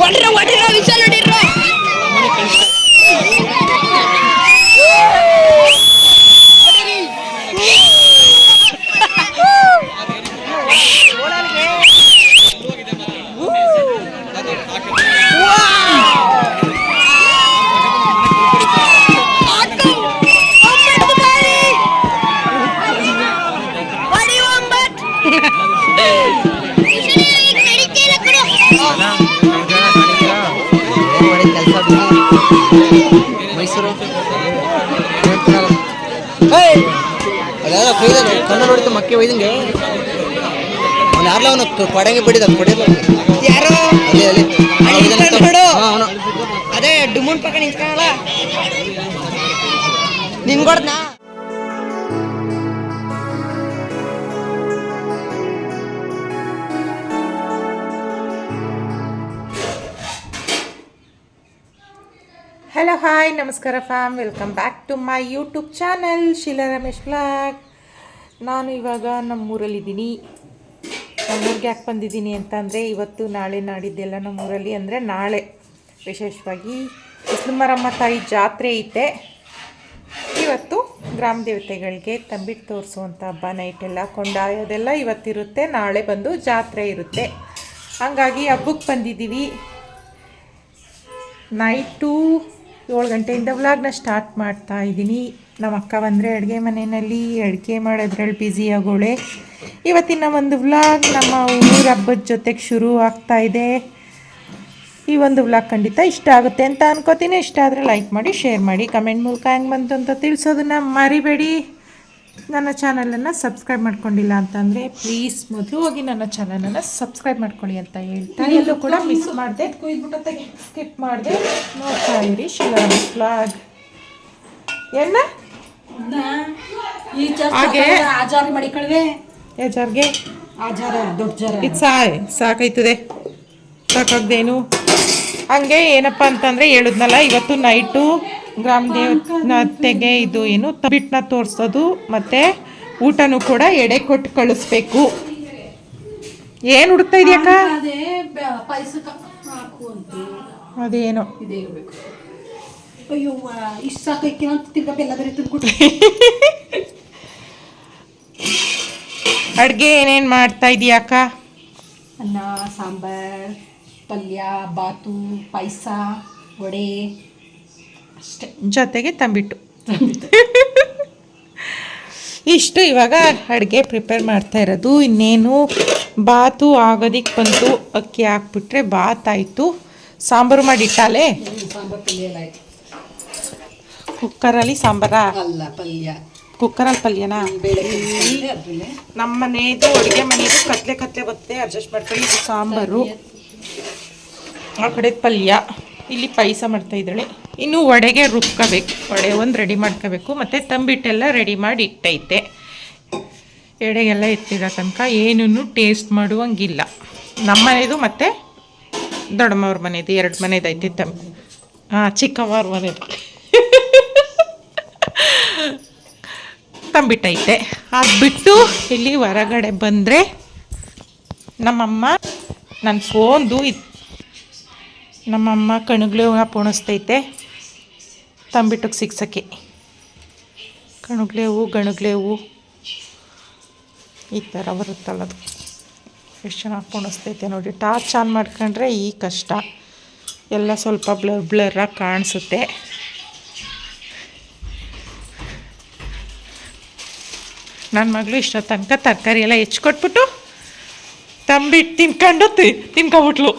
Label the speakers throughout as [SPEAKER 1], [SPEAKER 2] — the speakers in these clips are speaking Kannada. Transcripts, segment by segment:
[SPEAKER 1] ಹೊಡಿರೋ ವಿಷಲ್ ಹೊಡಿರೋ
[SPEAKER 2] ಮೈಸೂರು ಅದೆಲ್ಲ ಕಣ್ಣು ನೋಡಿತು ಮಕ್ಕೆ ಒಯ್ದಂಗೆ ಅವ್ನು ಯಾರಲ್ಲ ಅವನು ಕೊಡಂಗೆ ಬಿಟ್ಟಿದ್ದ ಕೊಡಿಲ್ಲ
[SPEAKER 1] ಯಾರು
[SPEAKER 2] ನೋಡು ಅವನು
[SPEAKER 1] ಅದೇ ಡುಮುನ್ ಪಕ್ಕ ನಿಂತ್ಕೊಳ್ಳ ನಿನ್ಗೊಡ್ನಾ
[SPEAKER 3] ಹಲೋ ಹಾಯ್ ನಮಸ್ಕಾರ fam, welcome back to my YouTube channel Sheela Ramesh blog. ನಾನು ಇವಾಗ ನಮ್ಮೂರಲ್ಲಿದ್ದೀನಿ. ನಮ್ಮೂರಿಗೆ ಯಾಕೆ ಬಂದಿದ್ದೀನಿ ಅಂತಂದರೆ ಇವತ್ತು ನಾಳೆ ನಾಡಿದ್ದೆಲ್ಲ ನಮ್ಮೂರಲ್ಲಿ ಅಂದರೆ ನಾಳೆ ವಿಶೇಷವಾಗಿ ಉಸ್ಲುಮರಮ್ಮ ತಾಯಿ ಜಾತ್ರೆ ಐತೆ. ಇವತ್ತು ಗ್ರಾಮ ದೇವತೆಗಳಿಗೆ ತಂಬಿಟ್ಟು ತೋರಿಸುವಂಥ ಹಬ್ಬ, ನೈಟೆಲ್ಲ ಕೊಂಡಾಯೋದೆಲ್ಲ ಇವತ್ತಿರುತ್ತೆ. ನಾಳೆ ಬಂದು ಜಾತ್ರೆ ಇರುತ್ತೆ. ಹಾಗಾಗಿ ಹಬ್ಬಕ್ಕೆ ಬಂದಿದ್ದೀವಿ. ನೈಟು 7 ಗಂಟೆಯಿಂದ ವ್ಲಾಗ್ನ ಸ್ಟಾರ್ಟ್ ಮಾಡ್ತಾ ಇದ್ದೀನಿ. ನಮ್ಮ ಅಕ್ಕ ಬಂದರೆ ಅಡುಗೆ ಮನೆಯಲ್ಲಿ ಅಡುಗೆ ಮಾಡೋದ್ರಲ್ಲಿ ಬ್ಯುಸಿ ಆಗೋಳೆ. ಇವತ್ತಿನ ಒಂದು ವ್ಲಾಗ್ ನಮ್ಮ ಊರ ಹಬ್ಬದ ಜೊತೆಗೆ ಶುರು ಆಗ್ತಾ ಇದೆ. ಈ ಒಂದು ವ್ಲಾಗ್ ಖಂಡಿತ ಇಷ್ಟ ಆಗುತ್ತೆ ಅಂತ ಅನ್ಕೋತೀನಿ. ಇಷ್ಟ ಆದರೆ ಲೈಕ್ ಮಾಡಿ, ಶೇರ್ ಮಾಡಿ, ಕಮೆಂಟ್ ಮೂಲಕ ಹೆಂಗೆ ಬಂತು ಅಂತ ತಿಳಿಸೋದನ್ನು ಮರಿಬೇಡಿ. ನನ್ನ ಚಾನಲನ್ನು ಸಬ್ಸ್ಕ್ರೈಬ್ ಮಾಡ್ಕೊಂಡಿಲ್ಲ ಅಂತಂದರೆ ಪ್ಲೀಸ್ ಮೊದಲು ಹೋಗಿ ನನ್ನ ಚಾನಲನ್ನು ಸಬ್ಸ್ಕ್ರೈಬ್ ಮಾಡ್ಕೊಳ್ಳಿ ಅಂತ ಹೇಳ್ತಾ, ಎಲ್ಲೂ ಕೂಡ ಮಿಸ್ ಮಾಡಿದೆ, ಸ್ಕಿಪ್ ಮಾಡಿದೆ ನೋಡ್ತಾ ಇರಿ ಶೀಲಾ ವ್ಲಾಗ್. ಏನ ಹಾಗೆ ಯಾಜಾರ್ಗೆ ಇದು ಸಾಕಾಯ್ತದೆ, ಸಾಕಾಗ್ದೇನು. ಹಂಗೆ ಏನಪ್ಪ ಅಂತಂದರೆ ಹೇಳಿದ್ನಲ್ಲ, ಇವತ್ತು ನೈಟು ಗ್ರಾಮ ದೇವತೆಗೆ ಇದು ಏನು ತಂಬಿಟ್ಟನ್ನ ತೋರಿಸೋದು ಮತ್ತು ಊಟನೂ ಕೂಡ ಎಡೆ ಕೊಟ್ಟು ಕಳಿಸ್ಬೇಕು. ಏನು ಹುಡುಕ್ತಾ ಇದೆಯಕ್ಕ? ಅದೇನೋ ಅಡುಗೆ ಏನೇನು ಮಾಡ್ತಾ ಇದೀಯಕ್ಕ?
[SPEAKER 4] ಅನ್ನ, ಸಾಂಬಾರ್, ಪಲ್ಯ, ಬಾತು, ಪಾಯಸ, ವಡೆ ಅಷ್ಟೇ,
[SPEAKER 3] ಜೊತೆಗೆ ತಂಬಿಟ್ಟು. ಇಷ್ಟು ಇವಾಗ ಅಡುಗೆ ಪ್ರಿಪೇರ್ ಮಾಡ್ತಾ ಇರೋದು. ಇನ್ನೇನು ಬಾತು ಆಗೋದಕ್ಕೆ ಬಂತು. ಅಕ್ಕಿ ಹಾಕ್ಬಿಟ್ರೆ ಬಾತ್ ಆಯಿತು. ಸಾಂಬಾರು ಮಾಡಿಟ್ಟಾಲೆ, ಕುಕ್ಕರಲ್ಲಿ ಸಾಂಬಾರ
[SPEAKER 4] ಅಲ್ಲ ಪಲ್ಯ,
[SPEAKER 3] ಕುಕ್ಕರಲ್ಲಿ ಪಲ್ಯನಾ? ನಮ್ಮ ಮನೆಯದು ಅಡುಗೆ ಮನೆಯದು ಕತ್ಲೆ ಬರುತ್ತೆ, ಅಡ್ಜಸ್ಟ್ ಮಾಡ್ಕೊಳ್ಳಿ. ಇದು ಸಾಂಬಾರು, ಆ ಕಡೆ ಪಲ್ಯ, ಇಲ್ಲಿ ಪಾಯಸ ಮಾಡ್ತಾಯಿದ್ದಾಳೆ. ಇನ್ನು ವಡೆಗೆ ರುಬ್ಕೋಬೇಕು, ವಡೆ ಒಂದು ರೆಡಿ ಮಾಡ್ಕೋಬೇಕು. ಮತ್ತು ತಂಬಿಟ್ಟೆಲ್ಲ ರೆಡಿ ಮಾಡಿ ಇಟ್ಟೈತೆ. ಎಡೆಗೆಲ್ಲ ಎತ್ತಿರೋ ತನಕ ಏನೂ ಟೇಸ್ಟ್ ಮಾಡುವಂಗಿಲ್ಲ. ನಮ್ಮ ಮನೆಯದು ಮತ್ತು ದೊಡ್ಡಮ್ಮವ್ರ ಮನೆಯದು 2 ಮನೆಯದು ಐತೆ. ಚಿಕ್ಕಮ್ಮವ್ರ ಮನೆಯದು ತಂಬಿಟ್ಟೈತೆ. ಅದು ಬಿಟ್ಟು ಇಲ್ಲಿ ಹೊರಗಡೆ ಬಂದರೆ ನಮ್ಮಮ್ಮ ನನ್ನ ಫೋನ್ದು ನಮ್ಮಮ್ಮ ಕಣಗ್ಲೆ ಹೂವು ಪೋಣಿಸ್ತೈತೆ ತಂಬಿಟ್ಟಿಗೆ ಸಿಗ್ಸೋಕ್ಕೆ. ಕಣಗ್ಲೆ ಹೂವು, ಗಣಗ್ಲೆ ಹೂವು ಈ ಥರ ಬರುತ್ತಲ್ಲದು, ಎಷ್ಟು ಚೆನ್ನಾಗಿ ಪೋಣಿಸ್ತೈತೆ ನೋಡಿ. ಟಾರ್ಚ್ ಆನ್ ಮಾಡ್ಕೊಂಡ್ರೆ ಈ ಕಷ್ಟ, ಎಲ್ಲ ಸ್ವಲ್ಪ ಬ್ಲರ್ರಾಗಿ ಕಾಣಿಸುತ್ತೆ. ನನ್ನ ಮಗಳು ಇಷ್ಟ ತನಕ ತರಕಾರಿ ಎಲ್ಲ ಹೆಚ್ಚಿಕೊಟ್ಬಿಟ್ಟು ತಂಬಿಟ್ಟು ತಿನ್ಕೊಬಿಟ್ಲು.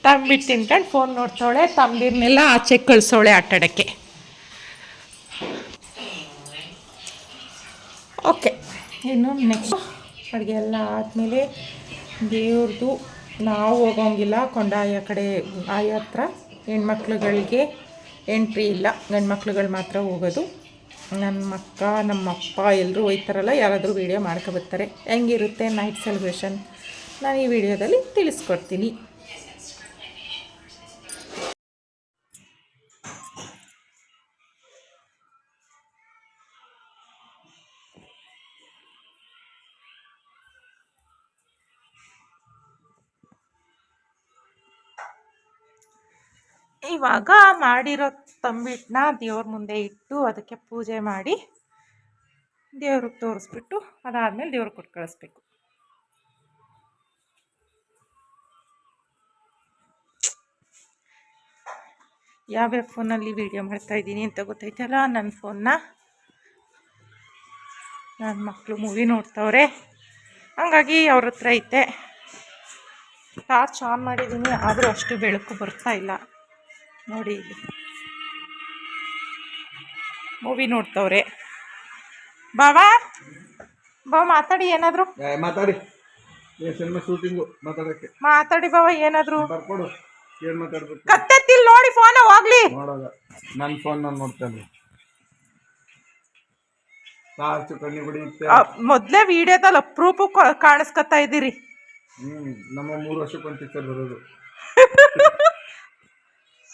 [SPEAKER 3] ತಂಬಿಟ್ಟು ತಿನ್ಕೊಂಡು ಫೋನ್ ನೋಡ್ತಾಳೆ. ತಂಬಿರ್ನೆಲ್ಲ ಆಚೆ ಕಳಿಸೋಳೆ ಆಟಾಡೋಕ್ಕೆ. ಓಕೆ, ಇನ್ನು ನೆಕ್ಸ್ಟ್ ಅಡುಗೆ ಎಲ್ಲ ಆದಮೇಲೆ ದೇವ್ರದ್ದು ನಾವು ಹೋಗೋಂಗಿಲ್ಲ. ಕೊಂಡಾಯ ಕಡೆ ಆಯ ಹತ್ರ ಹೆಣ್ಮಕ್ಳುಗಳಿಗೆ ಎಂಟ್ರಿ ಇಲ್ಲ, ಗಂಡು ಮಕ್ಳುಗಳು ಮಾತ್ರ ಹೋಗೋದು. ನಮ್ಮ ಅಕ್ಕ, ನಮ್ಮಪ್ಪ ಎಲ್ಲರೂ ಹೋಯ್ತಾರಲ್ಲ, ಯಾರಾದರೂ ವೀಡಿಯೋ ಮಾಡ್ಕೊಬರ್ತಾರೆ. ಹೆಂಗಿರುತ್ತೆ ನೈಟ್ ಸೆಲೆಬ್ರೇಷನ್ ನಾನು ಈ ವಿಡಿಯೋದಲ್ಲಿ ತಿಳಿಸ್ಕೊಡ್ತೀನಿ. ಇವಾಗ ಮಾಡಿರೋ ತಂಬಿಟ್ಟನ್ನ ದೇವ್ರ ಮುಂದೆ ಇಟ್ಟು ಅದಕ್ಕೆ ಪೂಜೆ ಮಾಡಿ ದೇವ್ರಿಗೆ ತೋರಿಸ್ಬಿಟ್ಟು ಅದಾದಮೇಲೆ ದೇವ್ರಿಗೆ ಕೊಟ್ಟು ಕಳಿಸ್ಬೇಕು. ಯಾವ್ಯಾವ ಫೋನಲ್ಲಿ ವೀಡಿಯೋ ಮಾಡ್ತಾಯಿದ್ದೀನಿ ಅಂತ ಗೊತ್ತೈತಲ್ಲ. ನನ್ನ ಫೋನ್ನ ನನ್ನ ಮಕ್ಕಳು ಮೂವಿ ನೋಡ್ತವ್ರೆ, ಹಂಗಾಗಿ ಅವ್ರ ಹತ್ರ ಐತೆ. ಟಾರ್ಚ್ ಆನ್ ಮಾಡಿದ್ದೀನಿ, ಆದರೂ ಅಷ್ಟು ಬೆಳಕು ಬರ್ತಾ ಇಲ್ಲ ನೋಡಿ. ಇಲ್ಲಿ ಮೂವಿ ನೋಡ್ತವ್ರೆ. ಬಾವಾ ಮಾತಾಡಿ ಏನಾದರೂ
[SPEAKER 5] ಮಾತಾಡಿ. ಸಿನಿಮಾ ಶೂಟಿಂಗು ಮಾತಾಡಕ್ಕೆ
[SPEAKER 3] ಮಾತಾಡಿ ಬಾವ ಏನಾದರೂ.
[SPEAKER 5] ಬರ್ಕೊಡು. ಏನು ಮಾತಾಡ್ಬೇಕು?
[SPEAKER 3] ಕತ್ತೆತ್ತಿಲ್ ನೋಡಿ ಫೋನ್ ಹೋಗ್ಲಿ.
[SPEAKER 5] ನೋಡೋದ ನನ್ನ ಫೋನ್ ನಾನು ನೋಡ್ತೇನೆ. ಟಾರ್ಚ್ ಕಣ್ಣಿ ಹೊಡಿಯುತ್ತೆ.
[SPEAKER 3] ಮೊದಲೇ ವಿಡಿಯೋದಲ್ಲಿ ಅಪ್ರೂಪ ಕಾಣಿಸ್ಕೊತಾ ಇದ್ದೀರಿ.
[SPEAKER 5] ನಮ್ಮ 3 ವರ್ಷಕ್ಕೊಂದು ಪಿಕ್ಚರ್ ಬರೋದು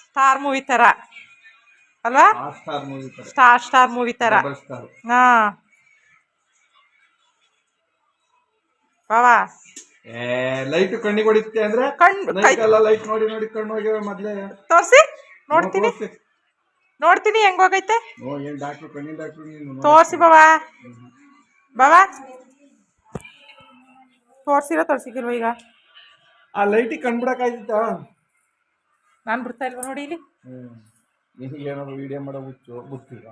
[SPEAKER 3] ಸ್ಟಾರ್ ಮೂವಿ ಥರ ಅಲ್ವಾ?
[SPEAKER 5] ಸ್ಟಾರ್ ಮೂವಿ ಥರ,
[SPEAKER 3] ಸ್ಟಾರ್ ಮೂವಿ ಥರ.
[SPEAKER 5] ಸ್ಟಾರ್.
[SPEAKER 3] ಹಾಂ ಬಾವಾ
[SPEAKER 5] ಲೈಟ್ ಕಣ್ಣಿಗೆ ಹೊಡಿಯುತ್ತೆ ಅಂದ್ರೆ ಎಲ್ಲ ಲೈಟ್ ನೋಡಿ ನೋಡಿ ಕಣ್ಣು ಹೋಗ್ಯಾವ. ಮೊದಲೇ
[SPEAKER 3] ತೋರಿಸಿ ನೋಡ್ತೀನಿ ಹೆಂಗೋಗೈತೆ.
[SPEAKER 5] ಏನು ಡಾಕ್ಟ್ರು, ಕಣ್ಣಿನ ಡಾಕ್ಟ್ರು ನೀನು
[SPEAKER 3] ತೋರಿಸಿ ಬಾವಾ ತೋರಿಸಿಲ್ವ ಈಗ?
[SPEAKER 5] ಆ ಲೈಟಿಗೆ ಕಣ್ಬಿಡಕ್ಕಾಗಿತ್ತಾ?
[SPEAKER 3] ನಾನು ಬಿಡ್ತಾ ಇಲ್ವಾ ನೋಡಿ ಇಲ್ಲಿ.
[SPEAKER 5] ನಿನಗೆ ಏನಾದ್ರು ವಿಡಿಯೋ ಮಾಡೋ ಹುಚ್ಚು ಗೊತ್ತಿಲ್ಲ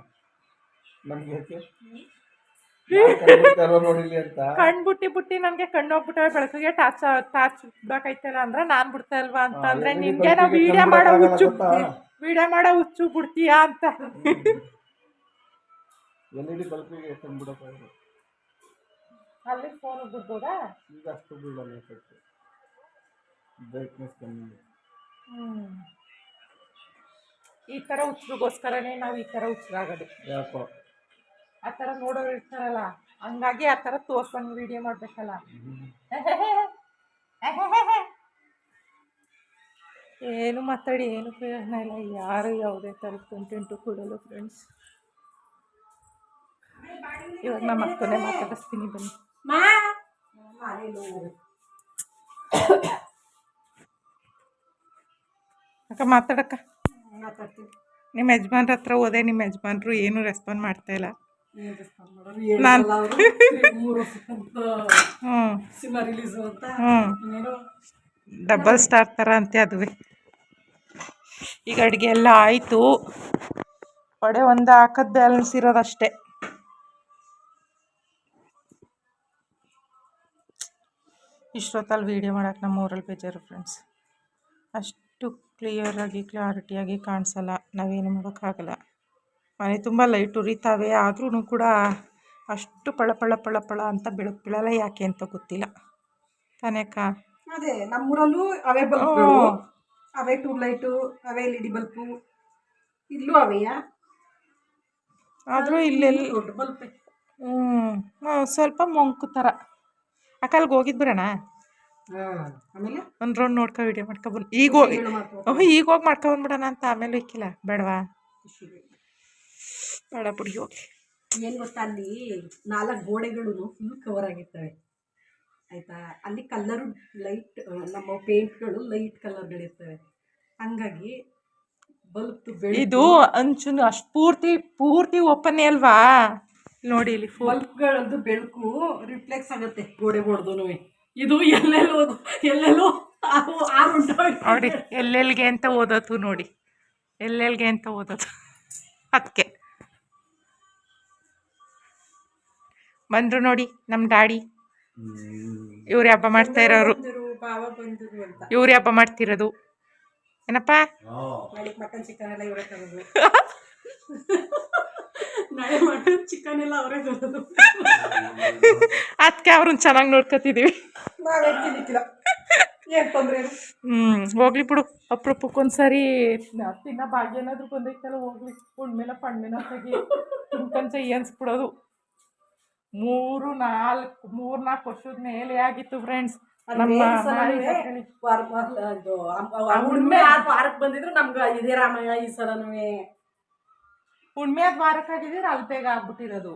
[SPEAKER 5] ನಮ್ಗೆ. ನೋಡಿಲಿ ಅಂತ
[SPEAKER 3] ಬುಟ್ಟಿ ನನಗೆ ಕಣ್ಣು ಹೋಗ್ಬಿಟ್ಟವೆ ಬೆಳಕಿಗೆ. ಟಾರ್ಚ್ ಬಿಡಕೈತಲ್ಲ ಅಂದ್ರೆ ನಾನು ಬಿಡ್ತಾ ಇಲ್ವಾ ಅಂತ ಅಂದ್ರೆ ನಿನ್ಗೆ ನಾವು ವಿಡಿಯೋ ಮಾಡೋ ಹುಚ್ಚು ಬಿಡ್ತೀಯಾ ಅಂತ.
[SPEAKER 5] LED ಬಲ್ಪಿಗೆ ಕಣ್ಬಿಡಕ್ಕಾಗ.
[SPEAKER 3] ಅಲ್ಲಿ ಫೋನ್ ಬಿಡ್ಬೋದಾ?
[SPEAKER 5] ಈಗ ಅಷ್ಟು ಬೀಳಲ್ಲ, ಬ್ರೈಟ್ನೆಸ್ ಕಮ್ಮಿ.
[SPEAKER 3] ಈ ಥರ ಹುಚ್ಚರಿಗೋಸ್ಕರನೇ ನಾವು ಈ ಥರ ಹುಚ್ಚರಾಗೋದು.
[SPEAKER 5] ಯಾಕೋ
[SPEAKER 3] ಆ ಥರ ನೋಡೋರು ಇರ್ತಾರಲ್ಲ, ಹಂಗಾಗಿ ಆ ಥರ ತೋರ್ಸಂಗೆ ವಿಡಿಯೋ ಮಾಡಬೇಕಲ್ಲ. ಏನು ಮಾತಾಡಿ ಏನು ಪ್ರಯೋಜನ ಇಲ್ಲ. ಯಾರು ಯಾವುದೇ ಥರದ ಕಂಟೆಂಟು ಕೊಡಲ್ಲ ಫ್ರೆಂಡ್ಸ್. ಇವಾಗ ನಮ್ಮ ಅಕ್ಕನೇ ಮಾತಾಡಿಸ್ತೀನಿ ಬನ್ನಿ. ಅಕ್ಕ ಮಾತಾಡಕ್ಕ. ನಿಮ್ಮ ಯಜಮಾನ್ರ ಹತ್ರ ಹೋದೆ, ನಿಮ್ಮ ಯಜಮಾನ್ರು ಏನು ರೆಸ್ಪಾಂಡ್ ಮಾಡ್ತಾ ಇಲ್ಲ. ಡಬಲ್ ಸ್ಟಾರ್ ಥರ ಅಂತೆ ಅದುವೇ. ಈಗ ಅಡುಗೆ ಎಲ್ಲ ಆಯಿತು, ವಡೆ ಒಂದು ಹಾಕೋದು ಬ್ಯಾಲೆನ್ಸ್ ಇರೋದಷ್ಟೇ. ಇಷ್ಟೊತ್ತಲ್ಲಿ ವೀಡಿಯೋ ಮಾಡೋಕೆ ನಮ್ಮ ಊರಲ್ಲಿ ಬೇಜಾರು ಫ್ರೆಂಡ್ಸ್. ಅಷ್ಟು ಕ್ಲಾರಿಟಿಯಾಗಿ ಕಾಣಿಸಲ್ಲ, ನಾವೇನು ಮಾಡೋಕ್ಕಾಗಲ್ಲ. ಮನೆ ತುಂಬ ಲೈಟ್ ಉರಿತಾವೆ, ಆದ್ರೂ ಕೂಡ ಅಷ್ಟು ಪಳ ಪಳ ಪಳ ಪಳ ಅಂತ ಬೆಳಕು ಬೀಳಲ್ಲ. ಯಾಕೆ ಅಂತ ಗೊತ್ತಿಲ್ಲ ತಾನೇಕ.
[SPEAKER 4] ಅದೇ ನಮ್ಮೂರಲ್ಲೂ ಅವೇ ಬಲ್ಬ್ಗಳು, ಅವೇ ಟ್ಯೂಬ್ ಲೈಟು, ಅವೇ LED ಬಲ್ಪು ಇಲ್ಲೂ ಅವೆಯಾ.
[SPEAKER 3] ಆದರೂ ಇಲ್ಲೆಲ್ಲ
[SPEAKER 4] ದೊಡ್ಡ ಬಲ್ಪ್.
[SPEAKER 3] ಸ್ವಲ್ಪ ಮೊಂಕು ಥರ. ಅಕ್ಕಲ್ಗೆ ಹೋಗಿದ್ದು ಬರೋಣ,
[SPEAKER 4] ಆಮೇಲೆ
[SPEAKER 3] ಒಂದು ರೌಂಡ್ ನೋಡ್ಕೊ ವಿಡಿಯೋ ಮಾಡ್ಕೊಬಂದು. ಈಗ ಹೋಗಿ ಮಾಡ್ಕೊಬಂದ್ಬಿಡೋಣ ಅಂತ. ಆಮೇಲೆ ಇಕ್ಕಿಲ್ಲ ಬೇಡವಾ? ಬೇಡ ಬಿಡಿ ಹೋಗಿ.
[SPEAKER 4] ಏನು ಗೊತ್ತಾ, ಅಲ್ಲಿ 4 ಗೋಡೆಗಳು ಫುಲ್ ಕವರ್ ಆಗಿರ್ತವೆ ಆಯಿತಾ. ಅಲ್ಲಿ ಕಲರು ಲೈಟ್, ನಮ್ಮ ಪೇಂಟ್ಗಳು ಲೈಟ್ ಕಲರ್ಗಳಿರ್ತವೆ. ಹಂಗಾಗಿ ಬಲ್ಪ್
[SPEAKER 3] ಇದು ಅಂಚು ಅಷ್ಟು ಪೂರ್ತಿ ಓಪನ್ನೇ ಅಲ್ವಾ ನೋಡಿ. ಇಲ್ಲಿ
[SPEAKER 4] ಬಲ್ಪ್ಗಳದ್ದು ಬೆಳಕು ರಿಫ್ಲೆಕ್ಸ್ ಆಗುತ್ತೆ ಗೋಡೆ ಹೊಡೆದು. ಇದು ಎಲ್ಲೆಲ್ಲೋ
[SPEAKER 3] ನೋಡಿ ಎಲ್ಲೆಲ್ಗೆ ಅಂತ ಓದೋದು ನೋಡಿ, ಎಲ್ಲೆಲ್ಗೆ ಅಂತ ಓದೋದು. ಅದಕ್ಕೆ ಬಂದರು ನೋಡಿ ನಮ್ಮ ಡ್ಯಾಡಿ. ಇವ್ರೇ ಹಬ್ಬ ಮಾಡ್ತಾ ಇರೋರು, ಇವ್ರೇ ಹಬ್ಬ ಮಾಡ್ತಿರೋದು. ಏನಪ್ಪ
[SPEAKER 4] ಮಟನ್ ಚಿಕನ್ ಎಲ್ಲ ಇವರೇ ತರೋದು. ನಾಳೆ ಮಟನ್ ಚಿಕನ್ ಎಲ್ಲ ಅವರೇ ತರೋದು.
[SPEAKER 3] ಅದಕ್ಕೆ ಅವ್ರನ್ನ ಚೆನ್ನಾಗಿ ನೋಡ್ಕೊತಿದ್ದೀವಿ.
[SPEAKER 4] ಏನು ತೊಂದರೆ.
[SPEAKER 3] ಹೋಗ್ಲಿ ಬಿಡು, ಅಪರೂಪಕ್ಕೊಂದ್ಸರಿ ತಿನ್ನೋ ಭಾಗ್ಯ ಏನಾದರೂ ಬಂದೈತಲ್ಲ, ಹೋಗ್ಲಿ. ಹುಣ್ಮೇಲೆ ಪಣ್ಮೇಲೆ ತೆಗಿ ತಿನ್ಕೊಂತ ಏನ್ಸ್ಬಿಡೋದು. 3-4 ವರ್ಷದ ಮೇಲೆ ಆಗಿತ್ತು ಫ್ರೆಂಡ್ಸ್.
[SPEAKER 4] ವಾರಕ್ಕೆ ಬಂದಿದ್ರು ನಮ್ಗೆ ಇದೇ ರಾಮಯ್ಯ. ಈ ಸಲನೂ
[SPEAKER 3] ಹುಣ್ಮೆ ಆದ ವಾರಕ್ಕಾಗಿದ್ರೆ ಅಲ್ಲಿ ಬೇಗ ಆಗ್ಬಿಟ್ಟಿರೋದು.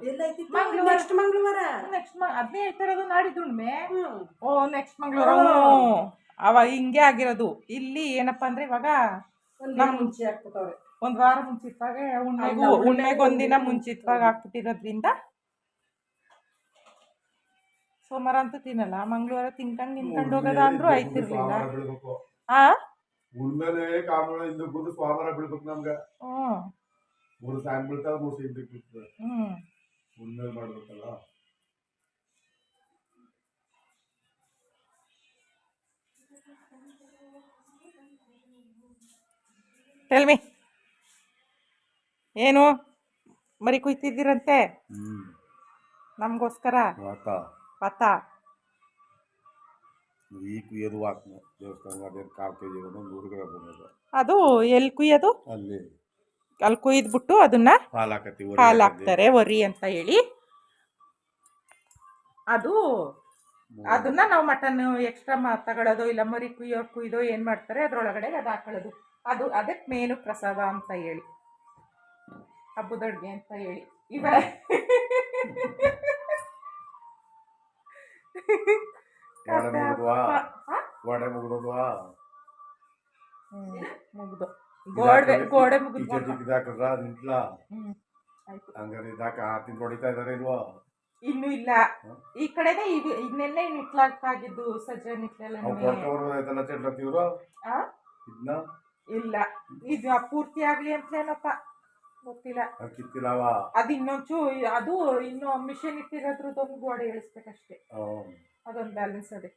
[SPEAKER 4] ನೆಕ್ಸ್ಟ್ ಮಂಗಳವಾರ
[SPEAKER 3] ಅದೇ ಹೇಳ್ತಿರೋದು, ನಾಡಿದ್ದು ಹುಣ್ಮೆ. ನೆಕ್ಸ್ಟ್ ಮಂಗಳವಾರ ಅವಾಗ ಹಿಂಗೆ ಆಗಿರೋದು. ಇಲ್ಲಿ ಏನಪ್ಪ ಅಂದ್ರೆ ಇವಾಗ
[SPEAKER 4] ಒಂದಿನ ಮುಂಚೆ ಹಾಕ್ಬಿಟ್ಟವ್ರೆ.
[SPEAKER 3] ಒಂದು ವಾರ ಮುಂಚಿತವಾಗೆ ಉಣ್ಮೆಗೆ ಒಂದಿನ ಮುಂಚಿತವಾಗಿ ಹಾಕ್ಬಿಟ್ಟಿರೋದ್ರಿಂದ ಸೋಮವಾರ ಅಂತೂ ತಿನ್ನಲ್ಲ, ಮಂಗಳವಾರ ತಿನ್ಕೊಂಡು ಹೋಗೋದ ಅಂದ್ರೂ ಆಯ್ತಿರ್ಲಿಲ್ಲ. ಆ
[SPEAKER 6] ಉಳ್ಮೇಲೆ ಕಾಮಳ ಇಂದ ಗುರು ಸ್ವಾಮರ ಬೀಳ್ಬೇಕು ನಮ್ಗೆ.
[SPEAKER 3] ಹ್ಮ್
[SPEAKER 6] 3 ಸಾಯಂ ಬೀಳ್ತಾವ 3 ಹಿಂದಕ್ಕೆ ಬೀಳ್ತದೆ. ಉಳ್ಮೇಲೆ ಮಾಡ್ಬೇಕಲ್ಲ.
[SPEAKER 3] ಟೆಲ್ ಮಿ, ಏನು ಮರಿ ಕುಯ್ತಿದ್ದೀರಂತೆ ನಮಗೋಸ್ಕರ? ಪತ್ತ
[SPEAKER 6] ಈ ಕುಯ್ಯೋದು ವಾಕ್ನ ದೇವಸ್ಥಾನ ಅದೇನು 4 kg 100 ಗ್ರಾಮ್ ಬಂದದ.
[SPEAKER 3] ಅದು ಎಲ್ಲಿ ಕುಯ್ಯೋದು?
[SPEAKER 6] ಅಲ್ಲಿ
[SPEAKER 3] ಕುಯ್ದ್ಬಿಟ್ಟು ಅದನ್ನ ಹಾಲು ಹಾಕ್ತಾರೆ ವರಿ ಅಂತ ಹೇಳಿ. ಅದನ್ನ ನಾವು ಮಟನ್ ಎಕ್ಸ್ಟ್ರಾ ತಗೊಳ್ಳೋದು ಇಲ್ಲ ಮರಿ ಕುಯ್ದೋ ಏನ್ ಮಾಡ್ತಾರೆ ಅದ್ರೊಳಗಡೆ ಅದು ಹಾಕೊಳ್ಳೋದು. ಅದಕ್ಕೆ ಮೇನು ಪ್ರಸಾದ ಅಂತ ಹೇಳಿ, ಹಬ್ಬದ ಅಡ್ಗೆ ಅಂತ ಹೇಳಿ. ಮುಗ್ದು ಗೋಡೆ ಮುಗಿದ ಇನ್ನೂ ಇಲ್ಲ. ಈ ಕಡೆನೆ ಇನ್ನೆಲ್ಲ ನಿಟ್ಲಾಗಿದ್ದು ಸಜ್ಜೆ ನಿಟ್ಲೆಲ್ಲ ಇಲ್ಲ. ಇದು ಪೂರ್ತಿ ಆಗ್ಲಿ ಅಂತೇನಪ್ಪ ಗೊತ್ತಿಲ್ಲ. ಅದು ಇನ್ನೊಂಚು ಅದು ಇನ್ನು ಮಿಷನ್ ಇಟ್ಟಿರೋದ್ರದ್ದೊಂದು ಗೋಡೆ ಇಳಿಸ್ಬೇಕಷ್ಟೇ, ಅದೊಂದು ಬ್ಯಾಲೆನ್ಸ್ ಅದೇ.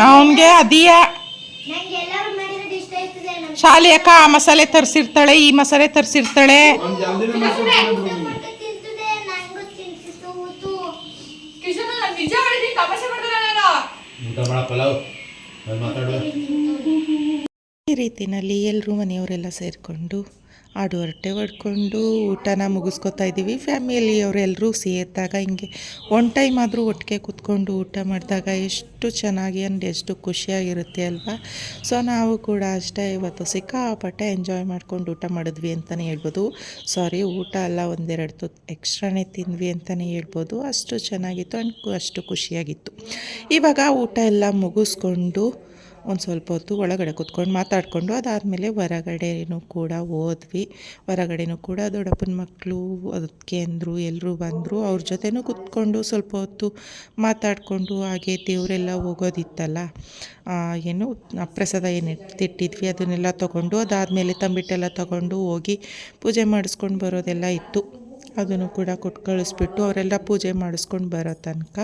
[SPEAKER 3] ಅವನ್ಗೆ ಅದೀಯ ಶಾಲೆ ಅಕ್ಕ ಆ ಮಸಾಲೆ ತರಿಸಿರ್ತಾಳೆ, ಈ ಮಸಾಲೆ ತರಿಸಿರ್ತಾಳೆ. ಈ ರೀತಿನಲ್ಲಿ ಎಲ್ಲರೂ ಮನೆಯವರೆಲ್ಲ ಸೇರಿಕೊಂಡು ಆಡು ಹರಟೆ ಹೊಡ್ಕೊಂಡು ಊಟನ ಮುಗಿಸ್ಕೊತಾ ಇದ್ದೀವಿ. ಫ್ಯಾಮಿಲಿಯವರೆಲ್ಲರೂ ಸೇರಿದಾಗ ಹಿಂಗೆ ಒನ್ ಟೈಮ್ ಆದರೂ ಒಟ್ಟಿಗೆ ಕೂತ್ಕೊಂಡು ಊಟ ಮಾಡಿದಾಗ ಎಷ್ಟು ಚೆನ್ನಾಗಿ ಅಂದರೆ ಎಷ್ಟು ಖುಷಿಯಾಗಿರುತ್ತೆ ಅಲ್ವಾ. ಸೊ ನಾವು ಕೂಡ ಅಷ್ಟೇ ಇವತ್ತು ಸಿಕ್ಕಾಪಟ್ಟೆ ಎಂಜಾಯ್ ಮಾಡ್ಕೊಂಡು ಊಟ ಮಾಡಿದ್ವಿ ಅಂತಲೇ ಹೇಳ್ಬೋದು. ಸಾರಿ, ಊಟ ಎಲ್ಲ ಒಂದೆರಡು ತುತ್ತು ಎಕ್ಸ್ಟ್ರಾನೇ ತಿಂದ್ವಿ ಅಂತಲೇ ಹೇಳ್ಬೋದು. ಅಷ್ಟು ಚೆನ್ನಾಗಿತ್ತು, ಅಷ್ಟು ಖುಷಿಯಾಗಿತ್ತು. ಇವಾಗ ಊಟ ಎಲ್ಲ ಮುಗಿಸ್ಕೊಂಡು ಒಂದು ಸ್ವಲ್ಪ ಹೊತ್ತು ಒಳಗಡೆ ಕೂತ್ಕೊಂಡು ಮಾತಾಡಿಕೊಂಡು ಅದಾದಮೇಲೆ ಹೊರಗಡೆನೂ ಕೂಡ ಹೋದ್ವಿ. ಹೊರಗಡೆನೂ ಕೂಡ ದೊಡ್ಡಪ್ಪನ ಮಕ್ಕಳು ಅದಕ್ಕೆ ಅಂದರು, ಎಲ್ಲರೂ ಬಂದರು. ಅವ್ರ ಜೊತೆನೂ ಕೂತ್ಕೊಂಡು ಸ್ವಲ್ಪ ಹೊತ್ತು ಮಾತಾಡಿಕೊಂಡು ಹಾಗೆ ದೇವರೆಲ್ಲ ಹೋಗೋದಿತ್ತಲ್ಲ, ಏನು ಪ್ರಸಾದ ಏನು ತಿಟ್ಟಿದ್ವಿ ಅದನ್ನೆಲ್ಲ ತೊಗೊಂಡು ಅದಾದಮೇಲೆ ತಂಬಿಟ್ಟೆಲ್ಲ ತೊಗೊಂಡು ಹೋಗಿ ಪೂಜೆ ಮಾಡಿಸ್ಕೊಂಡು ಬರೋದೆಲ್ಲ ಇತ್ತು. ಅದನ್ನು ಕೂಡ ಕೊಟ್ಟು ಕಳಿಸ್ಬಿಟ್ಟು ಅವರೆಲ್ಲ ಪೂಜೆ ಮಾಡಿಸ್ಕೊಂಡು ಬರೋ ತನಕ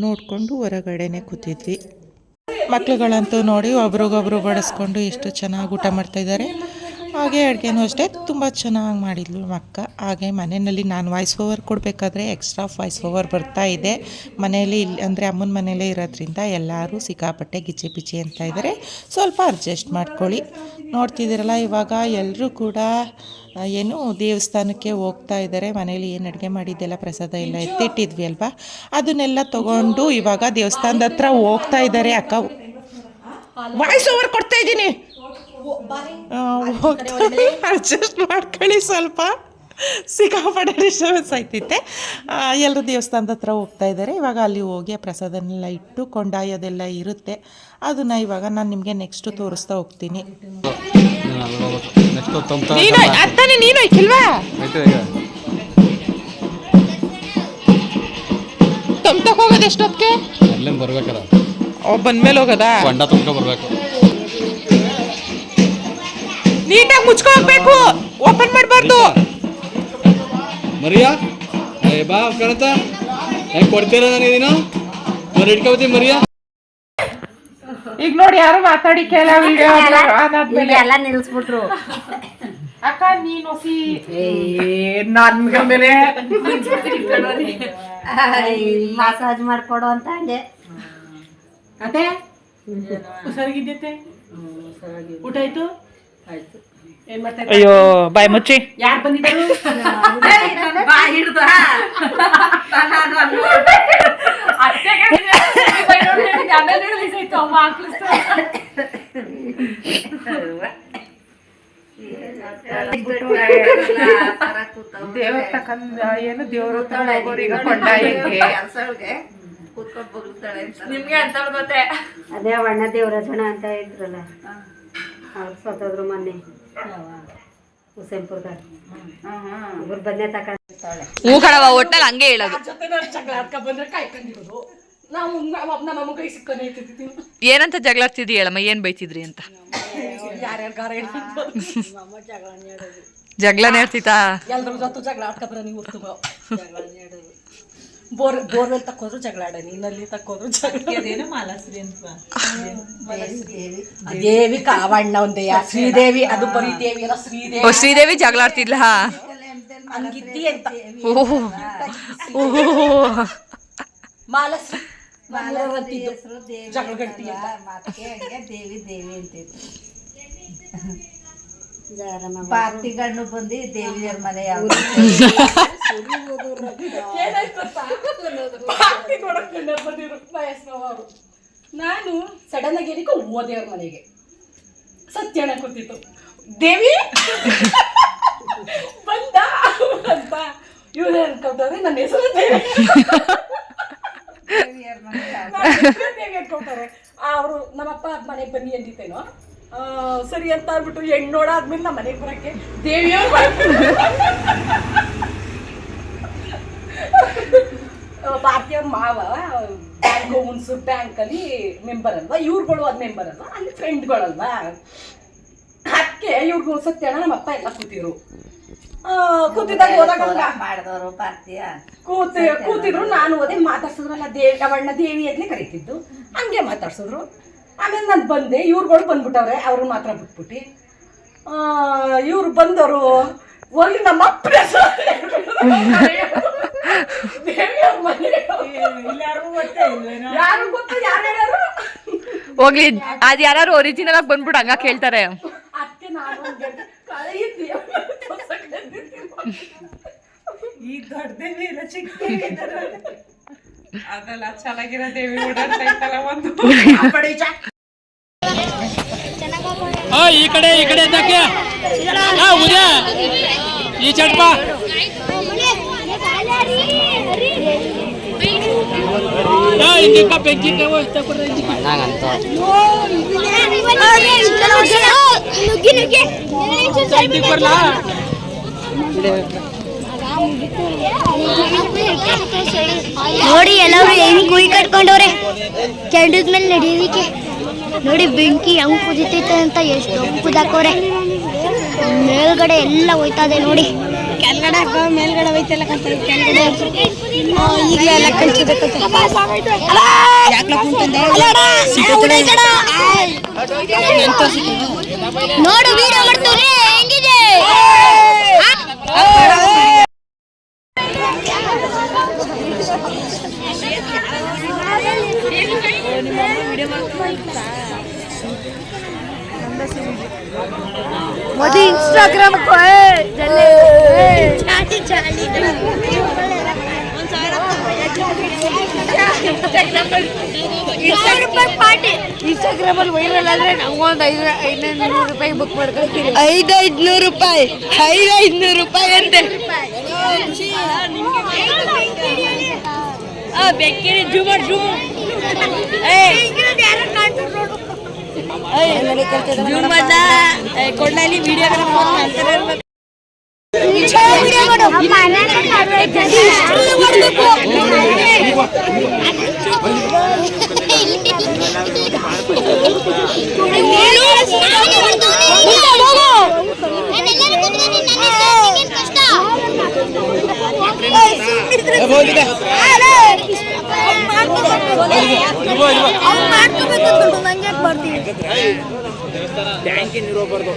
[SPEAKER 3] ನೋಡಿಕೊಂಡು ಹೊರಗಡೆನೇ ಕೂತಿದ್ವಿ. ಮಕ್ಳುಗಳಂತೂ ನೋಡಿ ಒಬ್ರಿಗೊಬ್ರು ಬಡಿಸ್ಕೊಂಡು ಎಷ್ಟು ಚೆನ್ನಾಗಿ ಊಟ ಮಾಡ್ತಾಯಿದ್ದಾರೆ. ಹಾಗೆ ಅಡುಗೆನೂ ಅಷ್ಟೇ ತುಂಬ ಚೆನ್ನಾಗಿ ಮಾಡಿದ್ಲು ಅಕ್ಕ. ಹಾಗೆ ಮನೆಯಲ್ಲಿ ನಾನು ವಾಯ್ಸ್ ಓವರ್ ಕೊಡಬೇಕಾದ್ರೆ ಎಕ್ಸ್ಟ್ರಾ ವಾಯ್ಸ್ ಓವರ್ ಬರ್ತಾ ಇದೆ. ಮನೆಯಲ್ಲಿ ಅಂದರೆ ಅಮ್ಮನ ಮನೆಯಲ್ಲೇ ಇರೋದ್ರಿಂದ ಎಲ್ಲರೂ ಸಿಕ್ಕಾಪಟ್ಟೆ ಗಿಚ್ಚಿ ಪಿಚ್ಚಿ ಅಂತ ಇದ್ದಾರೆ, ಸ್ವಲ್ಪ ಅಡ್ಜಸ್ಟ್ ಮಾಡ್ಕೊಳ್ಳಿ. ನೋಡ್ತಿದ್ದೀರಲ್ಲ, ಇವಾಗ ಎಲ್ಲರೂ ಕೂಡ ಏನು ದೇವಸ್ಥಾನಕ್ಕೆ ಹೋಗ್ತಾ ಇದ್ದಾರೆ. ಮನೇಲಿ ಏನು ಅಡುಗೆ ಮಾಡಿದ್ದೆಲ್ಲ ಪ್ರಸಾದ ಎಲ್ಲ ಎತ್ತಿಟ್ಟಿದ್ವಿ ಅಲ್ವಾ, ಅದನ್ನೆಲ್ಲ ತೊಗೊಂಡು ಇವಾಗ ದೇವಸ್ಥಾನದ ಹತ್ರ ಹೋಗ್ತಾ ಇದ್ದಾರೆ. ಅಕ್ಕ ವಾಯ್ಸ್ ಓವರ್ ಕೊಡ್ತಾ ಇದ್ದೀನಿ, ಅಡ್ಜಸ್ಟ್ ಮಾಡ್ಕೊಳ್ಳಿ ಸ್ವಲ್ಪ, ಸಿಕ್ಕಾಪಟ್ಟೆ ಡಿಸ್ಟರ್ಬೆನ್ಸ್ ಆಯ್ತೈತೆ. ಎಲ್ಲರೂ ದೇವಸ್ಥಾನದ ಹತ್ರ ಹೋಗ್ತಾ ಇದ್ದಾರೆ. ಇವಾಗ ಅಲ್ಲಿ ಹೋಗಿ ಆ ಪ್ರಸಾದನೆಲ್ಲ ಇಟ್ಟು ಕೊಂಡಾಯೋದೆಲ್ಲ ಇರುತ್ತೆ. ಅದನ್ನು ಇವಾಗ ನಾನು ನಿಮಗೆ ನೆಕ್ಸ್ಟು ತೋರಿಸ್ತಾ ಹೋಗ್ತೀನಿ. ಅತ್ತಾನೆ ನೀನು ಐಕಿಲ್ವಾ ತಮ್ತಕ್ಕೆ ಹೋಗೋದು ಎಷ್ಟೊತ್ತಿಗೆ?
[SPEAKER 7] ಅಲ್ಲಿಂದ ಬರ್ಬೇಕಲ್ಲ,
[SPEAKER 3] ಬಂದ್ಮೇಲೆ ಹೋಗೋದಾ?
[SPEAKER 7] ಕೊಂಡ ತುಂಬ ಬರ್ಬೇಕು,
[SPEAKER 3] ನೀಟಾಗಿ ಮುಚ್ಕೋಬೇಕು, ಓಪನ್ ಮಾಡಬಾರ್ದು.
[SPEAKER 7] ಮರಿಯಾ ಬಾ ಕಣತ ಹೆಂಗೆ ಕೊಡ್ತೀರ ನನಗೆ ನೀನು ಇಟ್ಕೋತೀನಿ ಮರಿಯಾ.
[SPEAKER 3] ಈಗ ನೋಡಿ ಯಾರು ಮಾತಾಡಿ ಕೆಲ ವಿಡಿಯೋ ಅದಾದ್ಮೇಲೆ
[SPEAKER 1] ಎಲ್ಲ ನಿಲ್ಲಿಸ್ಬಿಟ್ರು.
[SPEAKER 3] ಅಕ್ಕ ನೀನು ಹೊಸಿ ನನ್ಗ ಮೇಲೆ
[SPEAKER 1] ಮಸಾಜ್ ಮಾಡ್ಕೊಡು ಅಂತ ಅಂದೆ.
[SPEAKER 3] ಅದೇ ಹುಷಾರಾಗಿದ್ದೆ, ಊಟ ಆಯ್ತು? ಏನ್ ಮಾಡ್ತಾ ಇದ್ದೀರಾ? ಅಯ್ಯೋ ಬಾಯ್ ಮುಚ್ಚಿ. ಯಾರು ಬಂದಿದ್ದರು? ದೇವ್ರ ತಕಂದ ಏನು ದೇವ್ರ ಈಗ ಕೊಂಡಾಯಕ್ಕೆ
[SPEAKER 8] ನಿಮ್ಗೆ ಅಂತ ಗೊತ್ತೇ.
[SPEAKER 1] ಅದೇ ಅಣ್ಣ ದೇವರಾಜಣ್ಣ ಅಂತ ಇದ್ರಲ್ಲ, ಅವ್ರು ಸತ್ತೋದ್ರು ಮೊನ್ನೆ ಹುಸೇನ್ಪುರದಾಗ. ಇವ್ರು ಬಂದೇ ತಕೊಂಡ್ತಾಳೆ.
[SPEAKER 8] ಮೂಕಡವ ಒಟ್ಟಲ್ಲಿ ಹಂಗೆ ಹೇಳೋದು.
[SPEAKER 4] ಜೊತೆ ಜಗಳ ಆಡ್ಕ ಬಂದ್ರೆ ಕಾಯ್ಕೊಂಡಿರೋದು. ನಾವು ನಮ್ಮ ಕೈ ಸಿಕ್ಕನೆ ಇರ್ತಿದ್ವಿ.
[SPEAKER 8] ಏನಂತ ಜಗಳಾಡ್ತಿದ್ರಿ ಹೇಳಮ್ಮ, ಏನ್ ಬೈತಿದ್ರಿ ಅಂತ?
[SPEAKER 4] ಯಾರ್ಯಾರ
[SPEAKER 8] ಜಗಳನೇ ಇರ್ತಿತ್ತಾ?
[SPEAKER 4] ಎಲ್ರ ಜೊತೆ ಜಗಳ ಆಡ್ಕೊಂಡ್ರೆ ನೀವು ಬೋರ್ವೆಲ್ ತಕ್ಕೋದ್ರು ಜಗಳ ಆಡನಿ, ನಲ್ಲಿ ತಕ್ಕೋದ್ರು ಜಗಳ. ದೇವಿ ಕಾವಣ್ಣ ಒಂದೇಯ, ಶ್ರೀದೇವಿ ಅದು ಬರೀ ದೇವಿ ಅಲ್ಲ, ಶ್ರೀದೇವಿ.
[SPEAKER 8] ಓ, ಶ್ರೀದೇವಿ ಜಗಳಾಡ್ತಿದ್ಲ?
[SPEAKER 4] ಹಂಗಿದ್ದಿ ಅಂತ
[SPEAKER 8] ಓಹ್,
[SPEAKER 4] ಮಾಲಶ್ರೀ ಜಗಳ ಗಟ್ಟಿ
[SPEAKER 1] ದೇವಿ ದೇವಿ ಅಂತಿದ್ರು. ಪಾರ್ಟಿಗಳನ್ನು ಬಂದು ದೇವಿಯರ ಮನೆ
[SPEAKER 4] ನಾನು ಸಡನ್ ಆಗಿ ಏನಕ್ಕೆ ಓದೇವ್ರ ಮನೆಗೆ ಸತ್ಯಣ್ಣ ಕೂತಿತ್ತು. ದೇವಿ ಬಂದ ಅಂತ ಇವ್ರು ಅನ್ಕೊಳ್ತಾರೆ, ನನ್ನ ಹೆಸರು ದೇವಿ ಅನ್ಕೊಳ್ತಾರೆ. ಅವರು ನಮ್ಮಪ್ಪ ಮನೆಗೆ ಬನ್ನಿ ಅಂದಿತ್ತೇನೋ, ಸರಿ ಅಂತ ಅಂದ್ಬಿಟ್ಟು ಹೆಣ್ಣು ನೋಡಾದ್ಮೇಲೆ ನಮ್ಮ ಮನೆಗೆ ಬರೋಕ್ಕೆ ದೇವಿಯವ್ರು ಭಾರತೀಯವ್ರ ಮಾವ ಬ್ಯಾಂಕ್ ಹುಣಸೂರು ಬ್ಯಾಂಕಲ್ಲಿ ಮೆಂಬರ್ ಅಲ್ವಾ, ಇವ್ರುಗಳು ಅದು ಮೆಂಬರ್ ಅಲ್ವಾ, ಅಲ್ಲಿ ಫ್ರೆಂಡ್ಗಳಲ್ವಾ. ಅದಕ್ಕೆ ಇವ್ರಿಗೂ ಸತ್ಯಣ್ಣ ನಮ್ಮ ಅಪ್ಪ ಎಲ್ಲ ಕೂತಿರು. ಕೂತಿದಾಗ ಹೋದಾಗ
[SPEAKER 1] ಮಾಡಿದವರು ಪಾರ್ಟಿಯ
[SPEAKER 4] ಕೂತಿದ್ರು. ನಾನು ಓದೇ ಮಾತಾಡ್ಸಿದ್ರಲ್ಲ, ಅವಣ್ಣ ದೇವಿ ಅಂತಲೇ ಕರೀತಿದ್ದು, ಹಂಗೆ ಮಾತಾಡ್ಸಿದ್ರು. ಆಮೇಲೆ ನಾನು ಬಂದೆ, ಇವ್ರುಗಳು ಬಂದ್ಬಿಟ್ಟವ್ರೆ, ಅವ್ರು ಮಾತ್ರ ಬಿಟ್ಬಿಟ್ಟು ಇವ್ರು ಬಂದವರು ಹೋಗಿ ನಮ್ಮ ಅಪ್ಪನ ಯಾರು ಗೊತ್ತ, ಯಾರ್ಯಾರು
[SPEAKER 8] ಹೋಗ್ಲಿ, ಅದ್ ಯಾರು ಒರಿಜಿನಲ್ ಆಗಿ ಬಂದ್ಬಿಟ್ಟು ಹಂಗ ಕೇಳ್ತಾರೆ.
[SPEAKER 4] ಅದಕ್ಕೆ ನಾನು
[SPEAKER 3] ಈ ದೊಡ್ಡ ದೇವಿ ಇಲ್ಲ, ಚಿಕ್ಕ ದೇವಿ ಅದೆಲ್ಲ ಚೆನ್ನಾಗಿರೋ ದೇವಿ ಓಡಾಡ್ತೈತಲ್ಲ ಒಂದು.
[SPEAKER 7] ಈ ಕಡೆ ಇದ್ದಕ್ಕೆ ಉದಯ ಈ ಚಟ್ಪ ಇಂದಿಕ್ಕ ಬೆಂಕಿ ಬರ್ಲಾ
[SPEAKER 9] ನೋಡಿ ಎಲ್ಲರೂ ಹೆಂಗ್ ಕುಯ್ ಕಟ್ಕೊಂಡವ್ರೆ ಕೆಂಡದ ಮೇಲೆ ನಡೆಯೋದಿಕ್ಕೆ. ನೋಡಿ ಬೆಂಕಿ ಹೆಂಗ್ ಕುದಿತೈತೆ ಅಂತ, ಎಷ್ಟು ಕುದಾಕೋರೆ. ಮೇಲ್ಗಡೆ ಎಲ್ಲ ಹೋಯ್ತದೆ ನೋಡಿ, ಕೆಳಗಡೆ ಮೇಲ್ಗಡೆ ಹೋಯ್ತಲ್ಲ ಕೆಳಗಡೆ ಈಗಲೇ ಎಲ್ಲ ನೋಡು ವಿಡಿಯೋ ಮಾಡ್ತೀವಿ ಹೆಂಗಿದೆ. मोदी इंस्टाग्राम को है इंस्टाग्राम वैरल आದ್ರೆ ನಮಗೊಂದು 500 ರೂಪಾಯಿ ಬುಕ್ ಮಾಡ್ಕೊಳ್ತೀರಿ. 500 ರೂಪಾಯಿ ಅಂತೆ. ಬೆಕ್ಕಿನ ಜೂಮ್ ಕೊಂಡಲ್ಲಿ ವಿಡಿಯೋ
[SPEAKER 7] ಟ್ಯಾಂಕಿ ನೀರು ಹೋಗ್ಬಾರ್ದು.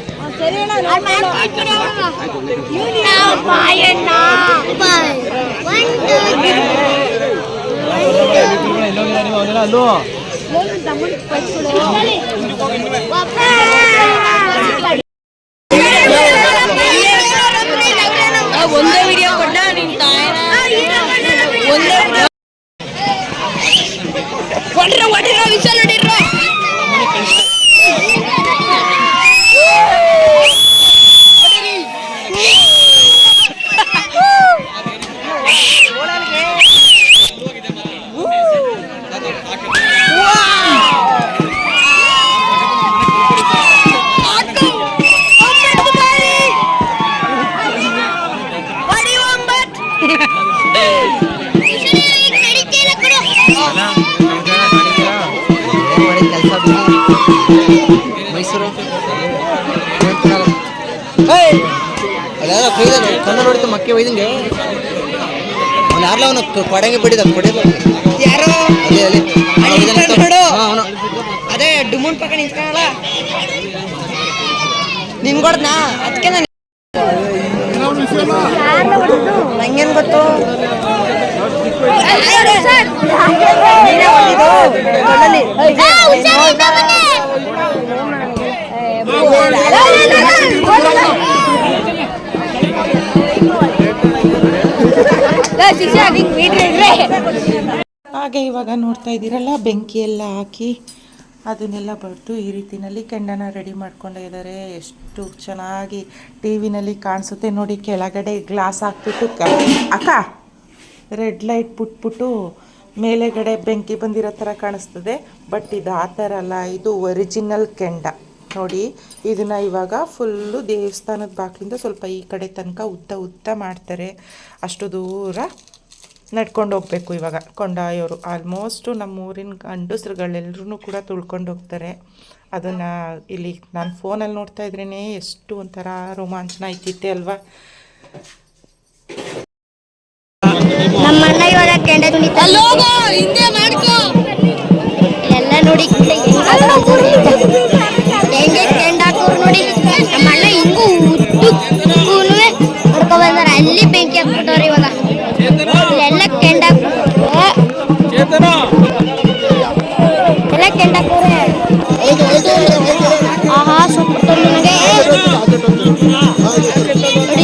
[SPEAKER 8] ಒಂದೇ ವಿಡಿಯೋ ಕೊಟ್ಟ ನಿನ್ ತಾಯನ ಒಟ್ಟಿರೋ ವಿಷಯ ನೋಡಿರೋ
[SPEAKER 2] ಮೈಸೂರು ಅಲ್ಲ ಕಣ್ಣ ನೋಡಿತು ಮಕ್ಕೆ ಒಯ್ದಂಗೆ ಅವ್ನು ಯಾರಲ್ಲ ಅವನು ಕೊಡಂಗೆ ಬಿಡಿದ ಅದು ಕೊಡಿಲ್ಲ
[SPEAKER 8] ಯಾರು
[SPEAKER 2] ಅವನು
[SPEAKER 8] ಅದೇ ಡುಮುನ್ ಪಕ್ಕ ನಿಂತ್ಕೊಳ್ಳಲ್ಲ ನಿನ್ಗೊಡ್ನಾ ಅದಕ್ಕೆ ನಾನು ನಂಗೇನು ಗೊತ್ತು
[SPEAKER 3] ಹಾಗೆ ಇವಾಗ ನೋಡ್ತಾ ಇದ್ದೀರಲ್ಲ ಬೆಂಕಿ ಎಲ್ಲ ಹಾಕಿ ಅದನ್ನೆಲ್ಲ ಬಡ್ದು ಈ ರೀತಿನಲ್ಲಿ ಕೆಂಡನ ರೆಡಿ ಮಾಡ್ಕೊಂಡಿದ್ದಾರೆ. ಎಷ್ಟು ಚೆನ್ನಾಗಿ ಟಿ ವಿನಲ್ಲಿ ಕಾಣಿಸುತ್ತೆ ನೋಡಿ. ಕೆಳಗಡೆ ಗ್ಲಾಸ್ ಹಾಕ್ಬಿಟ್ಟು ಅಕ್ಕ ರೆಡ್ ಲೈಟ್ ಬಿಟ್ಬಿಟ್ಟು ಮೇಲೆಗಡೆ ಬೆಂಕಿ ಬಂದಿರೋ ಥರ ಕಾಣಿಸ್ತದೆ. ಬಟ್ ಇದು ಆ ಥರ ಅಲ್ಲ, ಇದು ಒರಿಜಿನಲ್ ಕೆಂಡ ನೋಡಿ. ಇದನ್ನು ಇವಾಗ ಫುಲ್ಲು ದೇವಸ್ಥಾನದ ಬಾಗಿಲಿಂದ ಸ್ವಲ್ಪ ಈ ಕಡೆ ತನಕ ಉದ್ದ ಮಾಡ್ತಾರೆ. ಅಷ್ಟು ದೂರ ನಡ್ಕೊಂಡು ಹೋಗ್ಬೇಕು. ಇವಾಗ ಕೊಂಡಾಯೋರು ಆಲ್ಮೋಸ್ಟು ನಮ್ಮ ಊರಿನ ಗಂಡಸ್ರುಗಳೆಲ್ಲರೂ ಕೂಡ ತುಳ್ಕೊಂಡು ಹೋಗ್ತಾರೆ. ಅದನ್ನು ಇಲ್ಲಿ ನಾನು ಫೋನಲ್ಲಿ ನೋಡ್ತಾ ಇದ್ರೇ ಎಷ್ಟು ಒಂಥರ ರೋಮಾಂಚನ ಐತಿತ್ತೆ ಅಲ್ವಾ.
[SPEAKER 9] ನಮ್ಮಣ್ಣ ಇವಾಗ ಕೆಂಡ ಎಲ್ಲ ನೋಡಿ ಹೆಂಗೆ ಕೆಂಡ ಹಾಕೋರು ನೋಡಿ. ನಮ್ಮಣ್ಣ ಹಿಂಗೂ ಉದ್ದಕ್ಕೂ ಹೊಡ್ಕೊ ಬಂದಾರ. ಅಲ್ಲಿ ಬೆಂಕಿ ಹಾಕ್ಬಿಟ್ಟವ್ರೆ ಇವಾಗ. ಎಲ್ಲ ಕೆಂಡ ಎಲ್ಲ ಕೆಂಡ ಹಾಕೋರೆ. ಆಹಾ ಸೊಪ್ಪು ನನಗೆ ನೋಡಿ.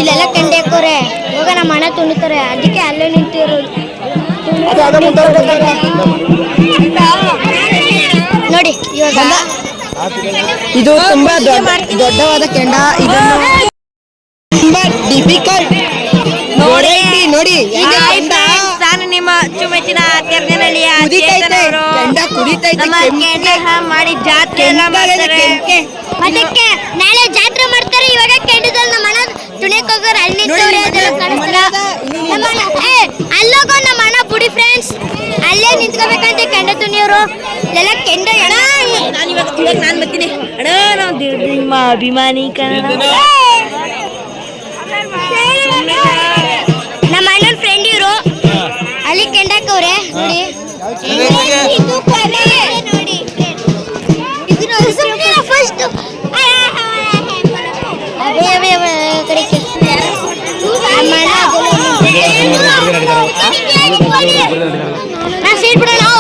[SPEAKER 9] ಇಲ್ಲೆಲ್ಲ ಕೆಂಡ ಹಾಕೋರೆ. ಇವಾಗ ನಮ್ಮ ಅಣ್ಣ ತುಣಿತಾರೆ. ಅದಕ್ಕೆ ಅಲ್ಲೇ ನಿಂತಿರೋದು ನೋಡಿ. ಇವಾಗ
[SPEAKER 8] ಇದು ತುಂಬಾ ದೊಡ್ಡವಾದ ಕೆಂಡ. ಇದನ್ನು ತುಂಬಾ ಡಿಫಿಕಲ್ಟ್ ನೋಡಿ.
[SPEAKER 9] ನಾನು ನಿಮ್ಮ ಅಚ್ಚುಮೆಚ್ಚಿನ ತೆರನಹಳ್ಳಿಯ ಮಾಡಿ ಜಾತ್ರೆ ಎಲ್ಲ ಮಾಡ್ತಾರೆ. ಅದಕ್ಕೆ ನಾಳೆ ಜಾತ್ರೆ ಮಾಡ್ತಾರೆ. ಇವಾಗ ಕೆಂಡದಲ್ಲಿ ನಮ್ಮ ಅಣ್ಣ ತುಣಿಯಕ್ಕೆ ಹೋಗೋರು. ಅಲ್ಲಿ ನಿಂತವ್ರೆ ಅಲ್ಲೋಗೋ ನಮ್ಮ ಅಣ್ಣ ಬುಡಿ ಫ್ರೆಂಡ್ಸ್. ಅಲ್ಲೇ ನಿಂತ್ಕೋಬೇಕಂತೆ ಕೆಂಡ ತುಣಿಯವರು. ಎಲ್ಲ ಕೆಂಡ ನಾನು ಬರ್ತೀನಿ ಅಣ್ಣ. ನಾವು ನಿಮ್ಮ ಅಭಿಮಾನಿ ನಮ್ಮ ಅಣ್ಣನ ಫ್ರೆಂಡ್ ಇವರು. ಅಲ್ಲಿ ಕೆಂಡಕ್ಕವ್ರೆ ನೋಡಿ. ಫಸ್ಟ್ ಸೀಟ್ ಬಿಡೋಣ.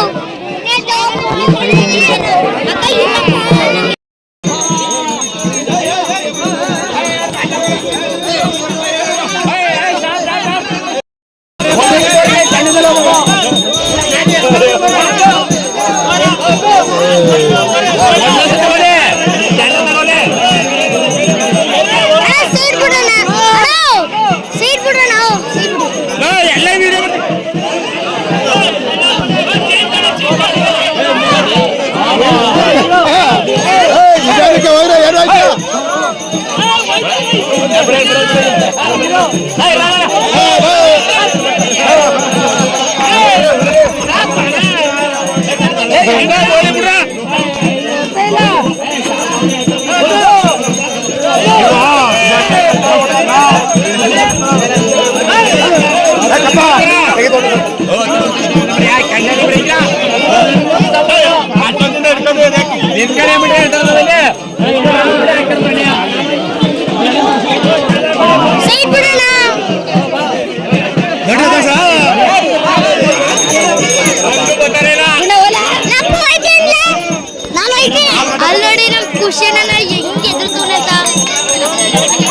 [SPEAKER 9] ಅಲ್ಲೋಡಿ ನಮ್ ಖುಷಿನ ಹೆಂಗ್ ಎದುರ್ತಾನೆ ಅಂತ.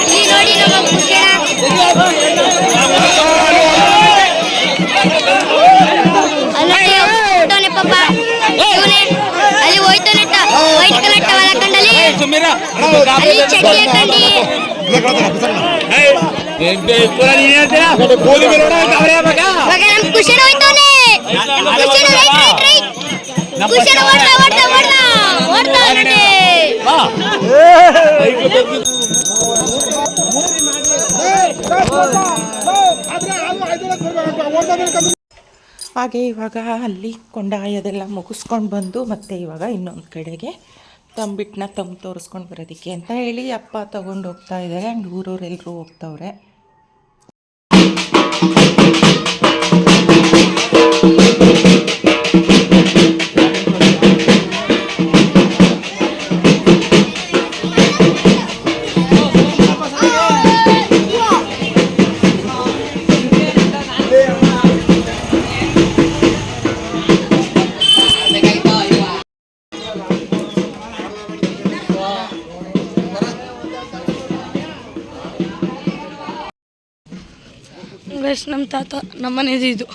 [SPEAKER 9] ಇಲ್ಲಿ ನೋಡಿ ನಮ್ಮ ಖುಷಿನ ಅಲ್ಲೋಡಿ ಪಾಪ ಇವನೇ ಅಲ್ಲಿ ಹೋಯ್ತಾನೆ. ವೈಟ್ ಕಲರ್ ಟವಲ್ ಹಾಕೊಂಡಲ್ಲಿ ಅಲ್ಲಿ ಚಡ್ಡಿ ಹಾಕೊಂಡಿ ಇವಾಗ ನಮ್ ಖುಷಿನ ಹೋಯ್ತಾನೆ. ಖುಷಿನ ಓಡ್ತಾ ನೋಡಿ.
[SPEAKER 3] ಹಾಗೆ ಇವಾಗ ಅಲ್ಲಿ ಕೊಂಡಾಯದೆಲ್ಲ ಮುಗಿಸ್ಕೊಂಡು ಬಂದು ಮತ್ತೆ ಇವಾಗ ಇನ್ನೊಂದು ಕಡೆಗೆ ತಂಬಿಟ್ಟನ್ನ ತೋರಿಸ್ಕೊಂಡು ಬರೋದಕ್ಕೆ ಅಂತ ಹೇಳಿ ಅಪ್ಪ ತೊಗೊಂಡು ಹೋಗ್ತಾ ಇದ್ದಾರೆ. ಆ್ಯಂಡ್ ಊರವರೆಲ್ಲರೂ ಹೋಗ್ತವ್ರೆ.
[SPEAKER 9] ನಮ್ಮ ತಾತ ನಮ್ಮನೇದು ಇದು.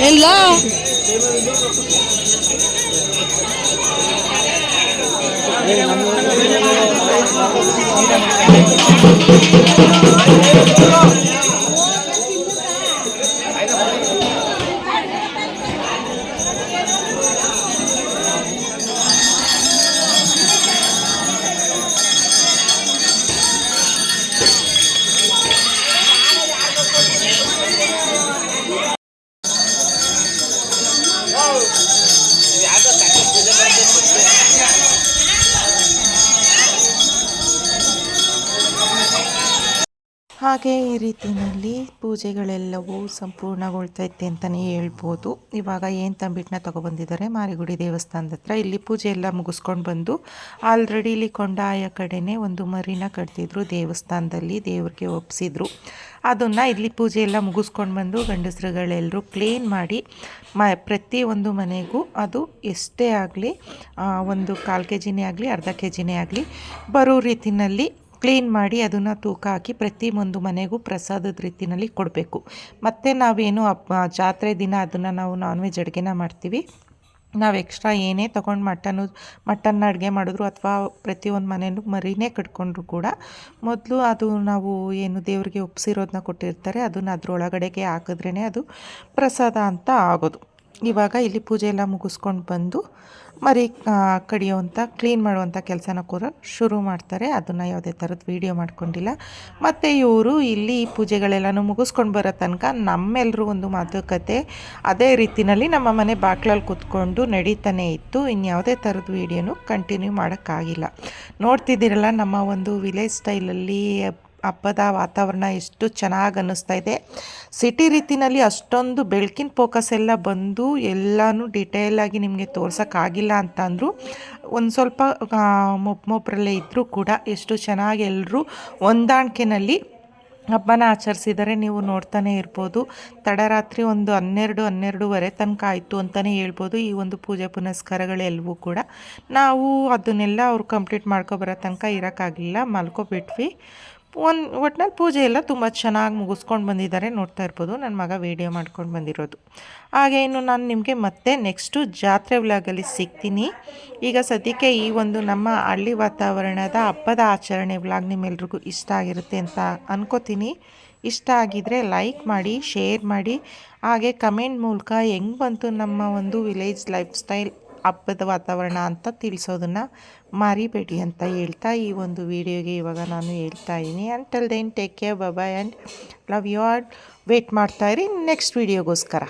[SPEAKER 9] ಏನಿಲ್ಲ
[SPEAKER 3] ಹಾಗೆ ಈ ರೀತಿಯಲ್ಲಿ ಪೂಜೆಗಳೆಲ್ಲವೂ ಸಂಪೂರ್ಣಗೊಳ್ತೈತೆ ಅಂತಲೇ ಹೇಳ್ಬೋದು. ಇವಾಗ ಏನು ತಂಬಿಟ್ಟನ್ನ ತೊಗೊಬಂದಿದ್ದಾರೆ ಮಾರಿಗುಡಿ ದೇವಸ್ಥಾನದ ಹತ್ರ. ಇಲ್ಲಿ ಪೂಜೆ ಎಲ್ಲ ಮುಗಿಸ್ಕೊಂಡು ಬಂದು ಆಲ್ರೆಡಿ ಇಲ್ಲಿ ಕೊಂಡಾಯ ಕಡೆನೇ ಒಂದು ಮರಿನ ಕಟ್ತಿದ್ರು ದೇವಸ್ಥಾನದಲ್ಲಿ, ದೇವ್ರಿಗೆ ಒಪ್ಪಿಸಿದ್ರು. ಅದನ್ನು ಇಲ್ಲಿ ಪೂಜೆ ಎಲ್ಲ ಮುಗಿಸ್ಕೊಂಡು ಬಂದು ಗಂಡಸರುಗಳೆಲ್ಲರೂ ಕ್ಲೀನ್ ಮಾಡಿ ಪ್ರತಿಯೊಂದು ಮನೆಗೂ ಅದು ಎಷ್ಟೇ ಆಗಲಿ, ಒಂದು 1/4 kg ಆಗಲಿ, ಅರ್ಧ kg ಆಗಲಿ ಬರೋ ರೀತಿಯಲ್ಲಿ ಕ್ಲೀನ್ ಮಾಡಿ ಅದನ್ನು ತೂಕ ಹಾಕಿ ಪ್ರತಿಯೊಂದು ಮನೆಗೂ ಪ್ರಸಾದದ ರೀತಿಯಲ್ಲಿ ಕೊಡಬೇಕು. ಮತ್ತು ನಾವೇನು ಜಾತ್ರೆ ದಿನ ಅದನ್ನು ನಾವು ನಾನ್ ವೆಜ್ ಅಡುಗೆನ ಮಾಡ್ತೀವಿ. ನಾವು ಎಕ್ಸ್ಟ್ರಾ ಏನೇ ತೊಗೊಂಡು ಮಟನ್ನ ಅಡುಗೆ ಮಾಡಿದ್ರು ಅಥವಾ ಪ್ರತಿಯೊಂದು ಮನೆಯಲ್ಲೂ ಮರಿನೇ ಕಟ್ಕೊಂಡ್ರು ಕೂಡ ಮೊದಲು ಅದು ನಾವು ಏನು ದೇವರಿಗೆ ಒಪ್ಪಿಸಿರೋದನ್ನ ಕೊಟ್ಟಿರ್ತಾರೆ ಅದನ್ನು ಅದರೊಳಗಡೆಗೆ ಹಾಕಿದ್ರೇ ಅದು ಪ್ರಸಾದ ಅಂತ ಆಗೋದು. ಇವಾಗ ಇಲ್ಲಿ ಪೂಜೆ ಎಲ್ಲ ಮುಗಿಸ್ಕೊಂಡು ಬಂದು ಮರಿ ಕಡಿಯೋವಂಥ ಕ್ಲೀನ್ ಮಾಡುವಂಥ ಕೆಲಸನ ಕೂಡ ಶುರು ಮಾಡ್ತಾರೆ. ಅದನ್ನು ಯಾವುದೇ ಥರದ ವೀಡಿಯೋ ಮಾಡ್ಕೊಂಡಿಲ್ಲ. ಮತ್ತು ಇವರು ಇಲ್ಲಿ ಪೂಜೆಗಳೆಲ್ಲನೂ ಮುಗಿಸ್ಕೊಂಡು ಬರೋ ತನಕ ನಮ್ಮೆಲ್ಲರೂ ಒಂದು ಮಾತುಕತೆ ಅದೇ ರೀತಿಯಲ್ಲಿ ನಮ್ಮ ಮನೆ ಬಾಕ್ಲಲ್ಲಿ ಕೂತ್ಕೊಂಡು ನಡೀತಾನೆ ಇತ್ತು. ಇನ್ಯಾವುದೇ ಥರದ ವೀಡಿಯೋನು ಕಂಟಿನ್ಯೂ ಮಾಡೋಕ್ಕಾಗಿಲ್ಲ. ನೋಡ್ತಿದ್ದೀರಲ್ಲ ನಮ್ಮ ಒಂದು ವಿಲೇಜ್ ಸ್ಟೈಲಲ್ಲಿ ಹಬ್ಬದ ವಾತಾವರಣ ಎಷ್ಟು ಚೆನ್ನಾಗಿ ಅನ್ನಿಸ್ತಾ ಇದೆ. ಸಿಟಿ ರೀತಿಯಲ್ಲಿ ಅಷ್ಟೊಂದು ಬೆಳಕಿನ ಫೋಕಸ್ ಎಲ್ಲ ಬಂದು ಎಲ್ಲನೂ ಡಿಟೇಲಾಗಿ ನಿಮಗೆ ತೋರ್ಸೋಕ್ಕಾಗಿಲ್ಲ ಅಂತ ಅಂದರು. ಒಂದು ಸ್ವಲ್ಪ ಮೊಬ್ಬರಲ್ಲೇ ಇದ್ದರೂ ಕೂಡ ಎಷ್ಟು ಚೆನ್ನಾಗಿ ಎಲ್ಲರೂ ಹೊಂದಾಣಿಕೆಯಲ್ಲಿ ಹಬ್ಬನ ಆಚರಿಸಿದರೆ ನೀವು ನೋಡ್ತಾನೆ ಇರ್ಬೋದು. ತಡರಾತ್ರಿ ಒಂದು 12-12:30 ತನಕ ಆಯಿತು ಅಂತಲೇ ಹೇಳ್ಬೋದು ಈ ಒಂದು ಪೂಜೆ ಪುನಸ್ಕಾರಗಳೆಲ್ಲವೂ ಕೂಡ. ನಾವು ಅದನ್ನೆಲ್ಲ ಅವ್ರು ಕಂಪ್ಲೀಟ್ ಮಾಡ್ಕೊಬರೋ ತನಕ ಇರೋಕ್ಕಾಗಲಿಲ್ಲ, ಮಲ್ಕೊಬಿಟ್ವಿ. ಒಟ್ಟಿನಲ್ಲಿ ಪೂಜೆ ಎಲ್ಲ ತುಂಬ ಚೆನ್ನಾಗಿ ಮುಗಿಸ್ಕೊಂಡು ಬಂದಿದ್ದಾರೆ. ನೋಡ್ತಾ ಇರ್ಬೋದು ನನ್ನ ಮಗ ವೀಡಿಯೋ ಮಾಡ್ಕೊಂಡು ಬಂದಿರೋದು. ಹಾಗೆ ಇನ್ನು ನಾನು ನಿಮಗೆ ಮತ್ತೆ ನೆಕ್ಸ್ಟು ಜಾತ್ರೆ ವ್ಲಾಗಲ್ಲಿ ಸಿಗ್ತೀನಿ. ಈಗ ಸದ್ಯಕ್ಕೆ ಈ ಒಂದು ನಮ್ಮ ಹಳ್ಳಿ ವಾತಾವರಣದ ಹಬ್ಬದ ಆಚರಣೆ ವ್ಲಾಗ್ ನಿಮ್ಮೆಲ್ರಿಗೂ ಇಷ್ಟ ಆಗಿರುತ್ತೆ ಅಂತ ಅನ್ಕೋತೀನಿ. ಇಷ್ಟ ಆಗಿದರೆ ಲೈಕ್ ಮಾಡಿ, ಶೇರ್ ಮಾಡಿ, ಹಾಗೆ ಕಮೆಂಟ್ ಮೂಲಕ ಹೆಂಗೆ ಬಂತು ನಮ್ಮ ಒಂದು ವಿಲೇಜ್ ಲೈಫ್ ಸ್ಟೈಲ್ ಹಬ್ಬದ ವಾತಾವರಣ ಅಂತ ತಿಳಿಸೋದನ್ನು ಮರಿಬೇಡಿ ಅಂತ ಹೇಳ್ತಾ ಈ ಒಂದು ವಿಡಿಯೋಗೆ ಇವಾಗ ನಾನು ಹೇಳ್ತಾ ಇದ್ದೀನಿ. Until then take care, bye and love you all. Wait ಮಾಡ್ತಾಯಿರಿ ನೆಕ್ಸ್ಟ್ ವಿಡಿಯೋಗೋಸ್ಕರ.